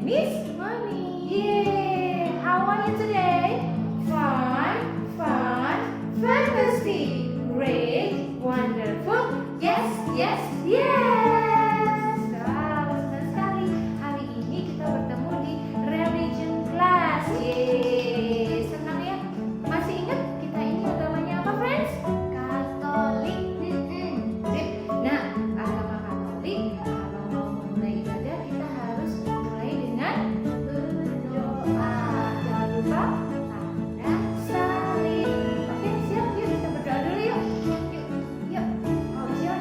Miss? Good morning. Yay! How are you today? Fun, fantastic, great, wonderful. Yes, yes, yes. Wow, senang sekali. Hari ini kita bertemu di religion class. Yeay, senang ya. Masih ingat kita ini agamanya apa, friends? Katolik. Sip. Nah, agama Katolik kalau mau memulai ibadah kita harus mulai dengan berdoa. Jangan lupa ada salin. Oke, siap. Yuk kita berdoa dulu yuk. Yuk. Oh, siap.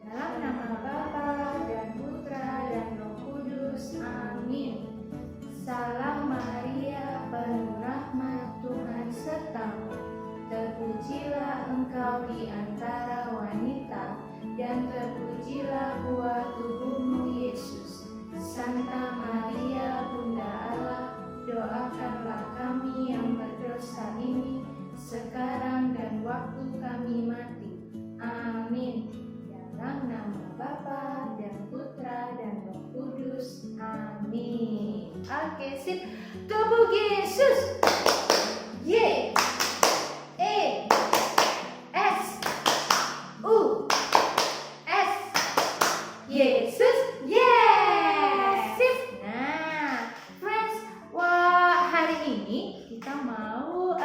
Dalam nama Bapa dan Putra dan Roh Kudus. Amin. Salam Maria, penuh rahmat Tuhan sertamu. Terpujilah engkau di antara wanita, dan terpujilah buah tubuhmu Yesus. Santa Maria, Bunda Allah, doakanlah kami yang berdosa ini, sekarang dan waktu kami mati. Amin. Dalam nama Bapa dan Putra dan Roh Kudus. Amin. Oke, sip. Tubuh Yesus. Y E S U S. Yesus. Yes. Sip. Nah, friends, wah, hari ini kita mau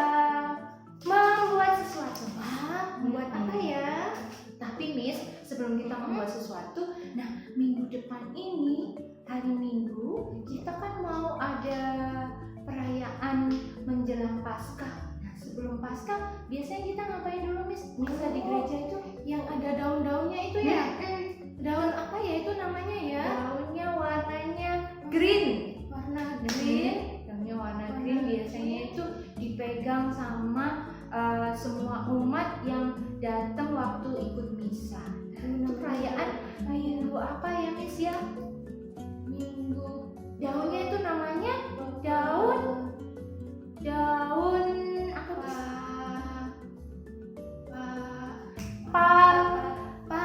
membuat sesuatu. Wah, membuat apa ya? Tapi Miss, sebelum kita membuat sesuatu, nah minggu depan ini, hari Minggu, kita kan mau ada perayaan menjelang Paskah. Nah, sebelum Paskah, biasanya kita ngapain dulu, Miss? Misa di gereja itu yang ada daun-daunnya itu ya? Daun apa ya itu namanya ya? Daunnya warnanya green. Warna green. Daunnya warna green biasanya itu dipegang sama semua umat yang datang waktu ikut misa. Itu perayaan minggu apa ya, Miss ya? Minggu. Daunnya itu namanya daun apa tuh? Palma.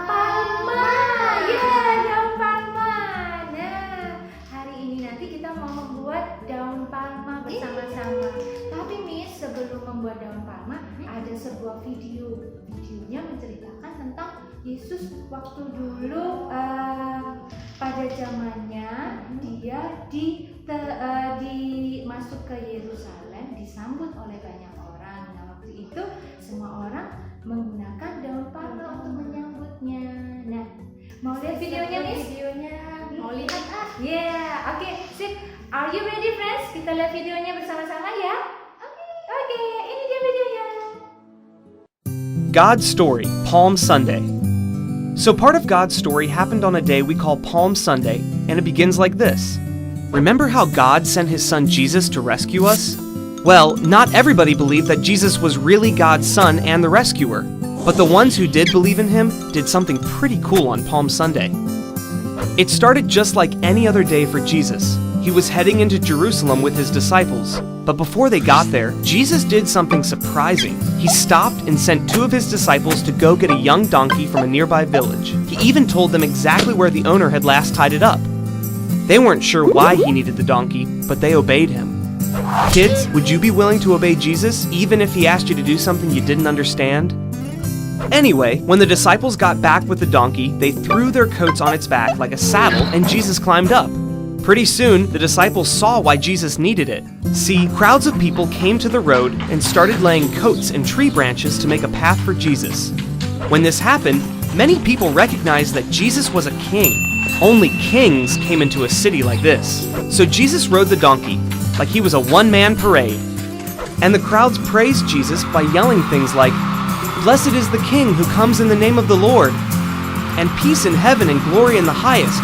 Ya, daun palma. Nah, hari ini nanti kita mau membuat daun palma bersama-sama. Tapi Miss, sebelum membuat daun palma, ada sebuah video. Videonya menceritakan tentang Yesus waktu dulu pada zamannya dia masuk ke Yerusalem, disambut oleh banyak orang. Nah, waktu itu semua orang menggunakan daun palma untuk menyambutnya. Nah, mau lihat videonya, Miss? Mau lihat ah? Yeah, oke, sip. Are you ready, friends? Kita lihat videonya bersama-sama ya. Oke, ini dia videonya. God's story, Palm Sunday. So part of God's story happened on a day we call Palm Sunday, and it begins like this. Remember how God sent his son Jesus to rescue us? Well, not everybody believed that Jesus was really God's son and the rescuer, but the ones who did believe in him did something pretty cool on Palm Sunday. It started just like any other day for Jesus. He was heading into Jerusalem with his disciples, but before they got there, Jesus did something surprising. He stopped and sent two of his disciples to go get a young donkey from a nearby village. He even told them exactly where the owner had last tied it up. They weren't sure why he needed the donkey, but they obeyed him. Kids, would you be willing to obey Jesus even if he asked you to do something you didn't understand? Anyway, when the disciples got back with the donkey, they threw their coats on its back like a saddle and Jesus climbed up. Pretty soon, the disciples saw why Jesus needed it. See, crowds of people came to the road and started laying coats and tree branches to make a path for Jesus. When this happened, many people recognized that Jesus was a king. Only kings came into a city like this. So Jesus rode the donkey, like he was a one-man parade. And the crowds praised Jesus by yelling things like, "Blessed is the King who comes in the name of the Lord," and "Peace in heaven and glory in the highest,"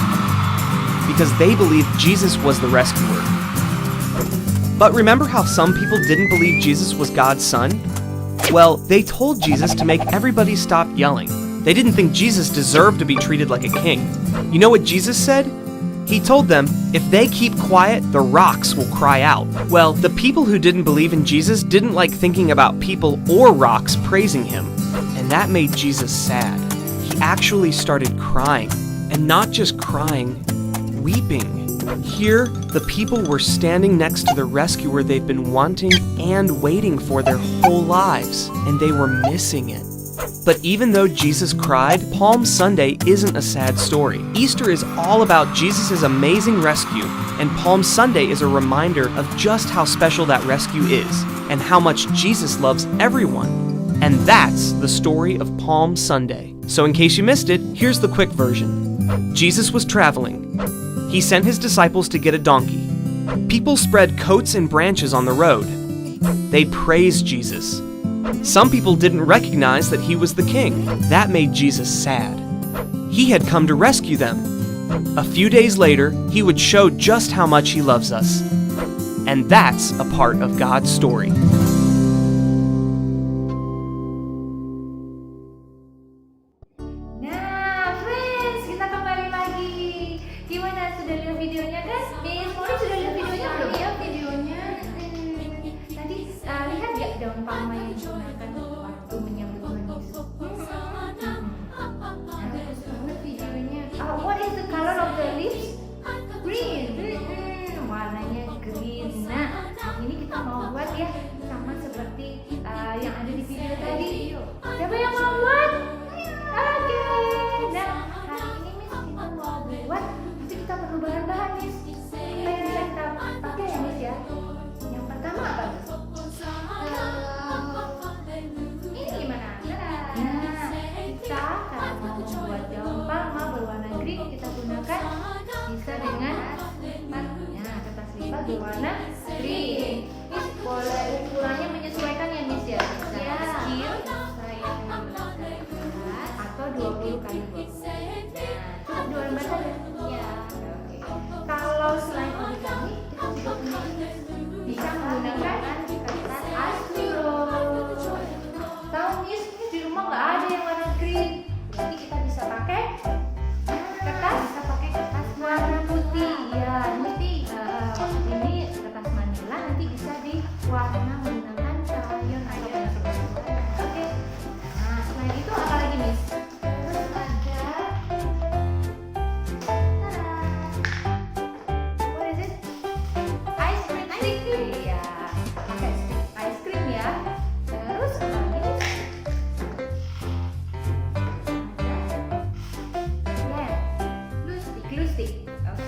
because they believed Jesus was the rescuer. But remember how some people didn't believe Jesus was God's son? Well, they told Jesus to make everybody stop yelling. They didn't think Jesus deserved to be treated like a king. You know what Jesus said? He told them, if they keep quiet, the rocks will cry out. Well, the people who didn't believe in Jesus didn't like thinking about people or rocks praising him, and that made Jesus sad. He actually started crying. And not just crying, weeping. Here, the people were standing next to the rescuer they've been wanting and waiting for their whole lives, and they were missing it. But even though Jesus cried, Palm Sunday isn't a sad story. Easter is all about Jesus' amazing rescue, and Palm Sunday is a reminder of just how special that rescue is, and how much Jesus loves everyone. And that's the story of Palm Sunday. So in case you missed it, here's the quick version. Jesus was traveling. He sent his disciples to get a donkey. People spread coats and branches on the road. They praised Jesus. Some people didn't recognize that he was the king. That made Jesus sad. He had come to rescue them. A few days later, he would show just how much he loves us. And that's a part of God's story. Nah, friends, kita kembali lagi. Gimana, sudah lihat videonya kan? Miss, Mori sudah lihat videonya belum? Iya, videonya. Tadi lihat gak daun palma yang digunakan waktu menyambut Tuhan Yesus? Bagus banget videonya. What is the color of the leaves? Green. Warnanya green. Nah, ini kita mau buat ya sama seperti yang ada di video tadi. Siapa yang mau buat? Oke. Nah, hari ini Miss kita mau buat. Nanti kita perlu bahan-bahan Miss. Apa yang bisa kita pakai ya Miss ya? Yang pertama apa? Ini gimana? Nah, kita kalau mau membuat daun palma berwarna green kita gunakan bisa dengan kertas lipat berwarna green. Miss boleh ukurannya menyesuaikan ya Miss ya? Bisa kecil, saya menggunakan kertas atau 20 kali 20. Nah, cukup 2 lembar saja. Ya. Oke. Kalau selain origami, kita juga bisa menggunakan kertas astro. Tahu Miss, di rumah nggak ada yang warna green. Jadi kita bisa pakai kertas warna putih. Ya, ini kertas manila nanti bisa diwarna menggunakan crayon atau pensil. Oke. Nah, selain itu apa lagi Miss? Terus ada what is it? Ice cream stick. Iya, pakai stick ice cream ya. Terus apa lagi Miss? Glue stick. Oke.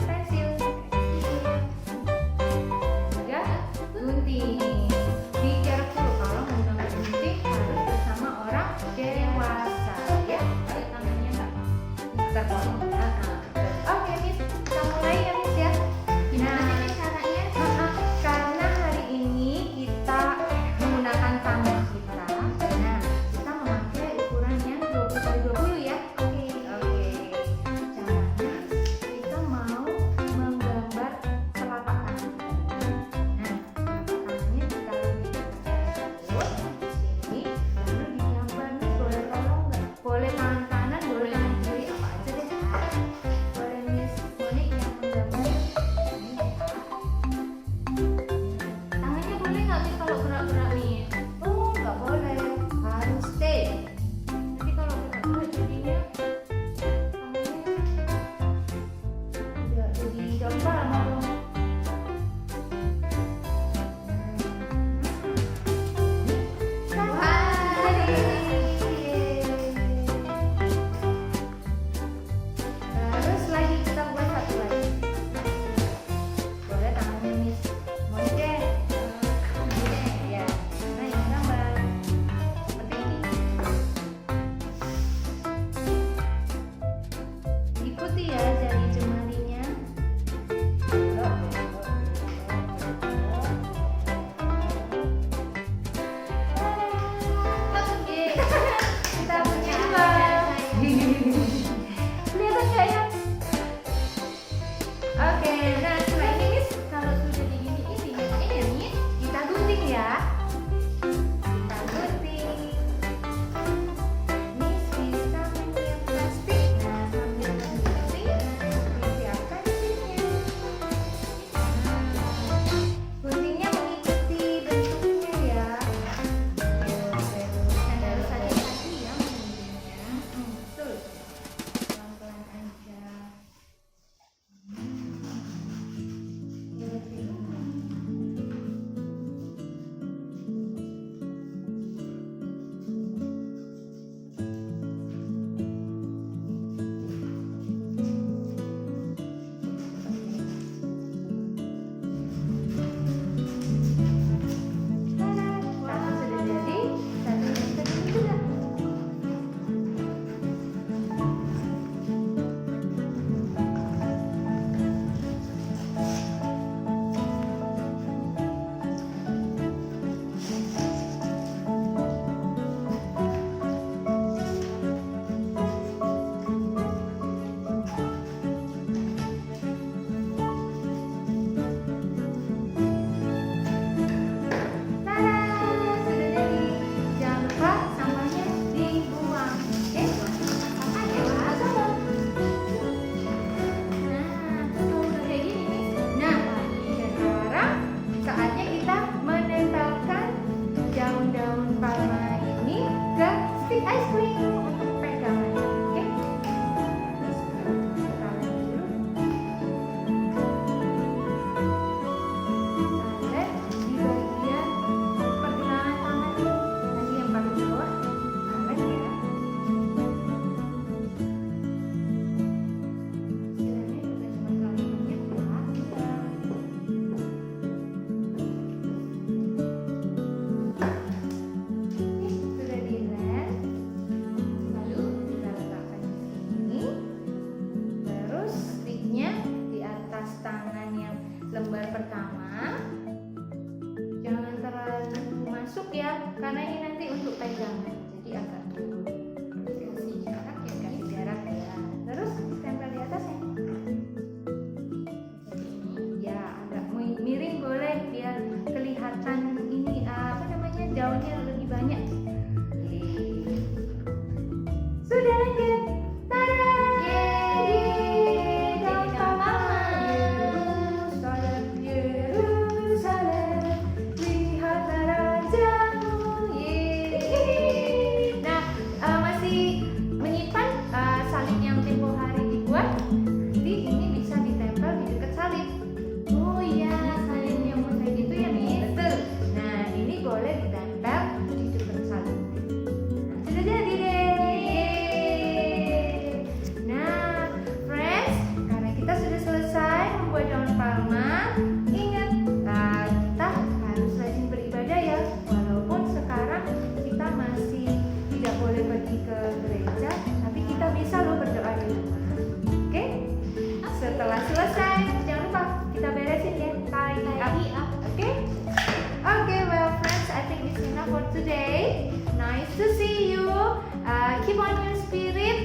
Pensil. Juga gunting. Be careful kalau menggunakan gunting harus bersama orang dewasa ya. Tarik tangannya nggak terpotong. Oke Miss, kita mulai ya Miss ya. Gimana caranya? Karena hari ini kita menggunakan tangan kita. Nah, kita memakai ukuran ice cream untuk pegangannya. Oke? Kita lem dulu. Kita lem di bagian pergelangan tangan ini. Nanti yang paling bawah, kita lem ya. Istilahnya juga cuma terlalu banyak ya. Sudah dilem, lalu kita letakkan di sini. Terus sticknya di atas tangan yang lembar pertama. Jangan terlalu masuk ya, karena ini nanti untuk pegangan. Jadi agak turun. Kasih jarak ya, kasih jarak ya. Terus tempel di atasnya. Ya, agak miring boleh biar kelihatan ini apa namanya daunnya lebih banyak. Sudah lanjut. Tada! Yeay, Daun jadi daun paman. Yerusalem, lihatlah rajamu. Yeay. Nah, masih menyimpan salib yang tempo hari dibuat. Jadi ini bisa ditempel di dekat salib. Oh iya, salib yang mosaik itu yang itu. Nah, ini boleh ditempel di dekat salib. Nah, sudah jadi deh. Nah, friends, karena kita sudah selesai membuat daun palma, ingat, kita harus rajin beribadah ya. Walaupun sekarang kita masih tidak boleh pergi ke gereja, tapi kita bisa loh berdoa di rumah. Oke? Setelah selesai, jangan lupa kita beresin ya. Tidy up. Oke? Okay, well friends, I think it's enough for today. Nice to see you. Keep on your spirit